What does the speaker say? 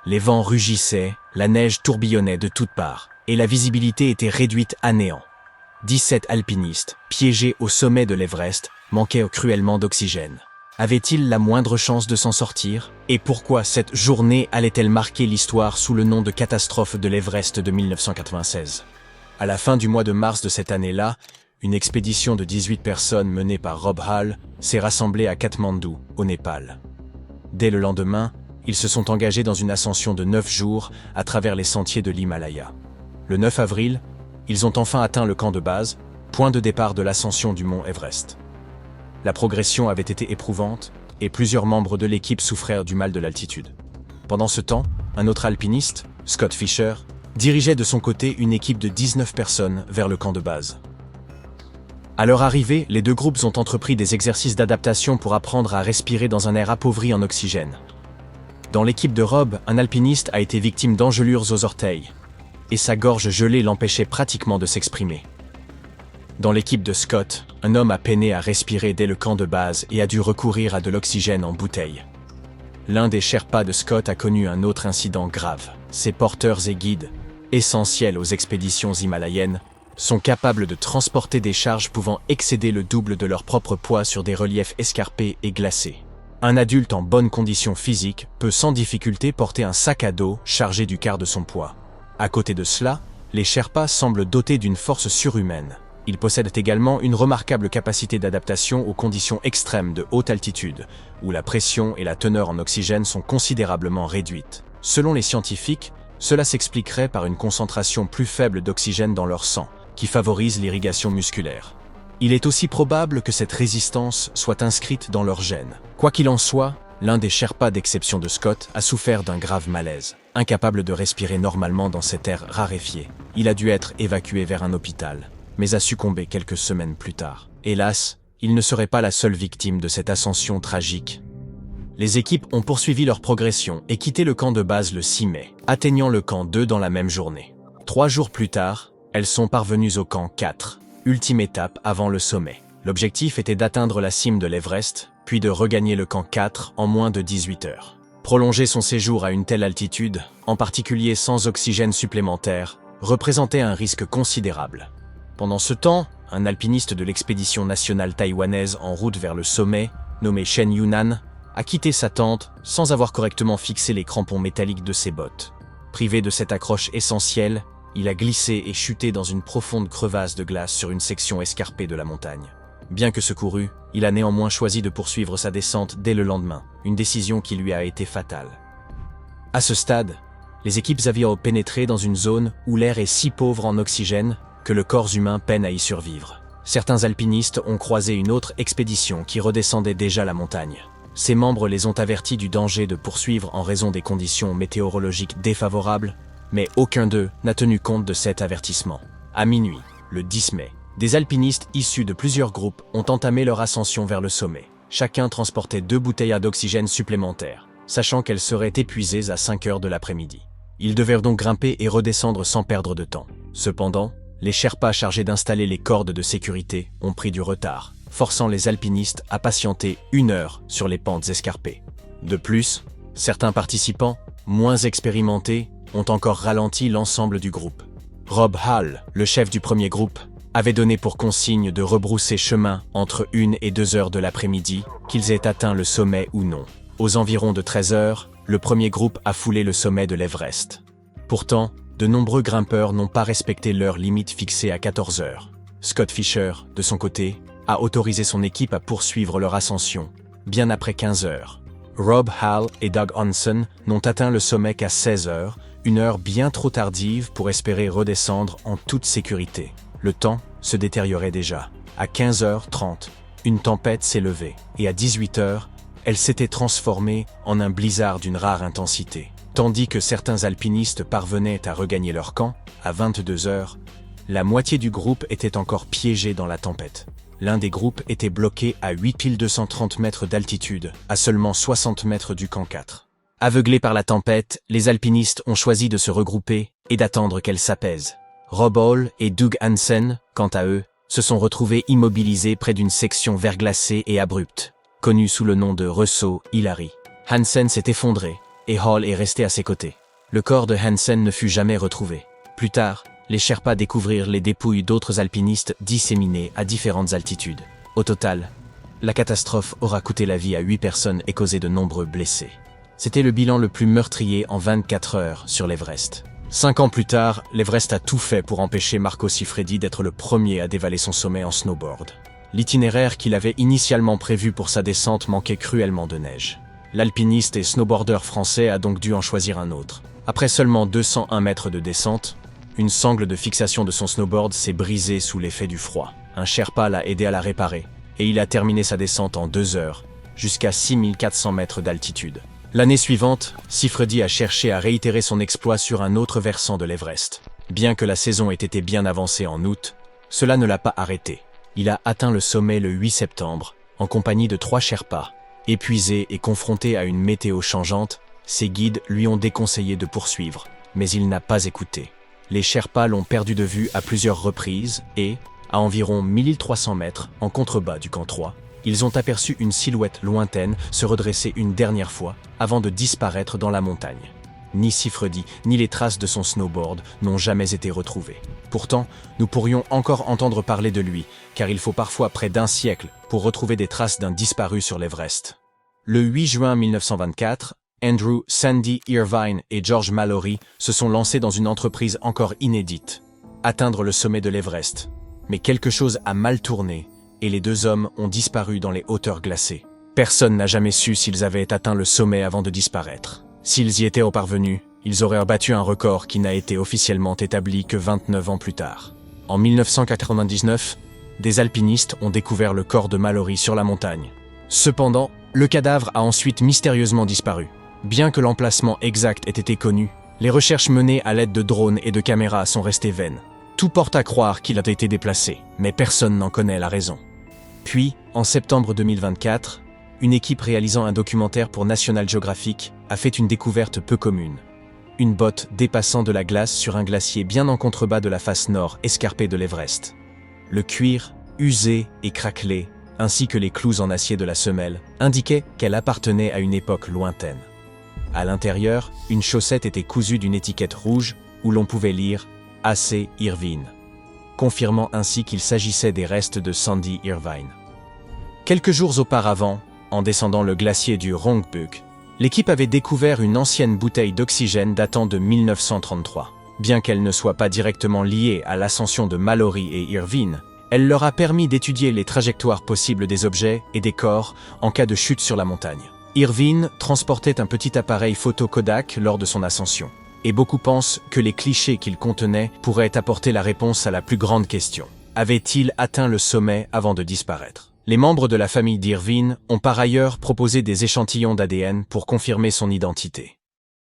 Les vents rugissaient, la neige tourbillonnait de toutes parts, et la visibilité était réduite à néant. 17 alpinistes, piégés au sommet de l'Everest, manquaient cruellement d'oxygène. Avaient-ils la moindre chance de s'en sortir? Et pourquoi cette journée allait-elle marquer l'histoire sous le nom de catastrophe de l'Everest de 1996? À la fin du mois de mars de cette année-là, une expédition de 18 personnes menée par Rob Hall s'est rassemblée à Katmandou, au Népal. Dès le lendemain, ils se sont engagés dans une ascension de 9 jours à travers les sentiers de l'Himalaya. Le 9 avril, ils ont enfin atteint le camp de base, point de départ de l'ascension du mont Everest. La progression avait été éprouvante, et plusieurs membres de l'équipe souffrirent du mal de l'altitude. Pendant ce temps, un autre alpiniste, Scott Fisher, dirigeait de son côté une équipe de 19 personnes vers le camp de base. À leur arrivée, les deux groupes ont entrepris des exercices d'adaptation pour apprendre à respirer dans un air appauvri en oxygène. Dans l'équipe de Rob, un alpiniste a été victime d'engelures aux orteils, et sa gorge gelée l'empêchait pratiquement de s'exprimer. Dans l'équipe de Scott, un homme a peiné à respirer dès le camp de base et a dû recourir à de l'oxygène en bouteille. L'un des Sherpas de Scott a connu un autre incident grave. Ces porteurs et guides, essentiels aux expéditions himalayennes, sont capables de transporter des charges pouvant excéder le double de leur propre poids sur des reliefs escarpés et glacés. Un adulte en bonne condition physique peut sans difficulté porter un sac à dos chargé du quart de son poids. À côté de cela, les Sherpas semblent dotés d'une force surhumaine. Ils possèdent également une remarquable capacité d'adaptation aux conditions extrêmes de haute altitude, où la pression et la teneur en oxygène sont considérablement réduites. Selon les scientifiques, cela s'expliquerait par une concentration plus faible d'oxygène dans leur sang, qui favorise l'irrigation musculaire. Il est aussi probable que cette résistance soit inscrite dans leurs gènes. Quoi qu'il en soit, l'un des Sherpas d'exception de Scott a souffert d'un grave malaise. Incapable de respirer normalement dans cet air raréfié, il a dû être évacué vers un hôpital, mais a succombé quelques semaines plus tard. Hélas, il ne serait pas la seule victime de cette ascension tragique. Les équipes ont poursuivi leur progression et quitté le camp de base le 6 mai, atteignant le camp 2 dans la même journée. 3 jours plus tard, elles sont parvenues au camp 4, ultime étape avant le sommet. L'objectif était d'atteindre la cime de l'Everest, puis de regagner le camp 4 en moins de 18 heures. Prolonger son séjour à une telle altitude, en particulier sans oxygène supplémentaire, représentait un risque considérable. Pendant ce temps, un alpiniste de l'expédition nationale taïwanaise en route vers le sommet, nommé Shen Yunan, a quitté sa tente sans avoir correctement fixé les crampons métalliques de ses bottes. Privé de cette accroche essentielle, il a glissé et chuté dans une profonde crevasse de glace sur une section escarpée de la montagne. Bien que secouru, il a néanmoins choisi de poursuivre sa descente dès le lendemain, une décision qui lui a été fatale. À ce stade, les équipes avaient pénétré dans une zone où l'air est si pauvre en oxygène que le corps humain peine à y survivre. Certains alpinistes ont croisé une autre expédition qui redescendait déjà la montagne. Ses membres les ont avertis du danger de poursuivre en raison des conditions météorologiques défavorables, mais aucun d'eux n'a tenu compte de cet avertissement. À minuit, le 10 mai, des alpinistes issus de plusieurs groupes ont entamé leur ascension vers le sommet. Chacun transportait 2 bouteilles d'oxygène supplémentaires, sachant qu'elles seraient épuisées à 5 heures de l'après-midi. Ils devaient donc grimper et redescendre sans perdre de temps. Cependant, les Sherpas chargés d'installer les cordes de sécurité ont pris du retard, forçant les alpinistes à patienter 1 heure sur les pentes escarpées. De plus, certains participants, moins expérimentés, ont encore ralenti l'ensemble du groupe. Rob Hall, le chef du premier groupe, avait donné pour consigne de rebrousser chemin entre 1 et 2 heures de l'après-midi, qu'ils aient atteint le sommet ou non. Aux environs de 13 heures, le premier groupe a foulé le sommet de l'Everest. Pourtant, de nombreux grimpeurs n'ont pas respecté l'heure limite fixée à 14 heures. Scott Fisher, de son côté, a autorisé son équipe à poursuivre leur ascension, bien après 15 heures. Rob Hall et Doug Hansen n'ont atteint le sommet qu'à 16 heures, une heure bien trop tardive pour espérer redescendre en toute sécurité. Le temps se détériorait déjà. À 15h30, une tempête s'est levée, et à 18h, elle s'était transformée en un blizzard d'une rare intensité. Tandis que certains alpinistes parvenaient à regagner leur camp, à 22h, la moitié du groupe était encore piégé dans la tempête. L'un des groupes était bloqué à 8230 mètres d'altitude, à seulement 60 mètres du camp 4. Aveuglés par la tempête, les alpinistes ont choisi de se regrouper et d'attendre qu'elle s'apaise. Rob Hall et Doug Hansen, quant à eux, se sont retrouvés immobilisés près d'une section verglacée et abrupte, connue sous le nom de ressaut Hillary. Hansen s'est effondré, et Hall est resté à ses côtés. Le corps de Hansen ne fut jamais retrouvé. Plus tard, les Sherpas découvrirent les dépouilles d'autres alpinistes disséminés à différentes altitudes. Au total, la catastrophe aura coûté la vie à 8 personnes et causé de nombreux blessés. C'était le bilan le plus meurtrier en 24 heures sur l'Everest. 5 ans plus tard, l'Everest a tout fait pour empêcher Marco Siffredi d'être le premier à dévaler son sommet en snowboard. L'itinéraire qu'il avait initialement prévu pour sa descente manquait cruellement de neige. L'alpiniste et snowboarder français a donc dû en choisir un autre. Après seulement 201 mètres de descente, une sangle de fixation de son snowboard s'est brisée sous l'effet du froid. Un Sherpa l'a aidé à la réparer, et il a terminé sa descente en 2 heures, jusqu'à 6400 mètres d'altitude. L'année suivante, Siffredi a cherché à réitérer son exploit sur un autre versant de l'Everest. Bien que la saison ait été bien avancée en août, cela ne l'a pas arrêté. Il a atteint le sommet le 8 septembre, en compagnie de 3 Sherpas. Épuisé et confronté à une météo changeante, ses guides lui ont déconseillé de poursuivre, mais il n'a pas écouté. Les Sherpas l'ont perdu de vue à plusieurs reprises et, à environ 1300 mètres en contrebas du camp 3, ils ont aperçu une silhouette lointaine se redresser une dernière fois avant de disparaître dans la montagne. Ni Siffredi, ni les traces de son snowboard n'ont jamais été retrouvées. Pourtant, nous pourrions encore entendre parler de lui, car il faut parfois près d'1 siècle pour retrouver des traces d'un disparu sur l'Everest. Le 8 juin 1924, Andrew, Sandy Irvine et George Mallory se sont lancés dans une entreprise encore inédite, atteindre le sommet de l'Everest. Mais quelque chose a mal tourné, et les 2 hommes ont disparu dans les hauteurs glacées. Personne n'a jamais su s'ils avaient atteint le sommet avant de disparaître. S'ils y étaient parvenus, ils auraient battu un record qui n'a été officiellement établi que 29 ans plus tard. En 1999, des alpinistes ont découvert le corps de Mallory sur la montagne. Cependant, le cadavre a ensuite mystérieusement disparu. Bien que l'emplacement exact ait été connu, les recherches menées à l'aide de drones et de caméras sont restées vaines. Tout porte à croire qu'il a été déplacé, mais personne n'en connaît la raison. Puis, en septembre 2024, une équipe réalisant un documentaire pour National Geographic a fait une découverte peu commune. Une botte dépassant de la glace sur un glacier bien en contrebas de la face nord escarpée de l'Everest. Le cuir, usé et craquelé, ainsi que les clous en acier de la semelle, indiquaient qu'elle appartenait à une époque lointaine. À l'intérieur, une chaussette était cousue d'une étiquette rouge où l'on pouvait lire « A.C. Irvine », confirmant ainsi qu'il s'agissait des restes de Sandy Irvine. Quelques jours auparavant, en descendant le glacier du Rongbuk, l'équipe avait découvert une ancienne bouteille d'oxygène datant de 1933. Bien qu'elle ne soit pas directement liée à l'ascension de Mallory et Irvine, elle leur a permis d'étudier les trajectoires possibles des objets et des corps en cas de chute sur la montagne. Irvine transportait un petit appareil photo Kodak lors de son ascension, et beaucoup pensent que les clichés qu'il contenait pourraient apporter la réponse à la plus grande question. Avait-il atteint le sommet avant de disparaître ? Les membres de la famille d'Irvine ont par ailleurs proposé des échantillons d'ADN pour confirmer son identité.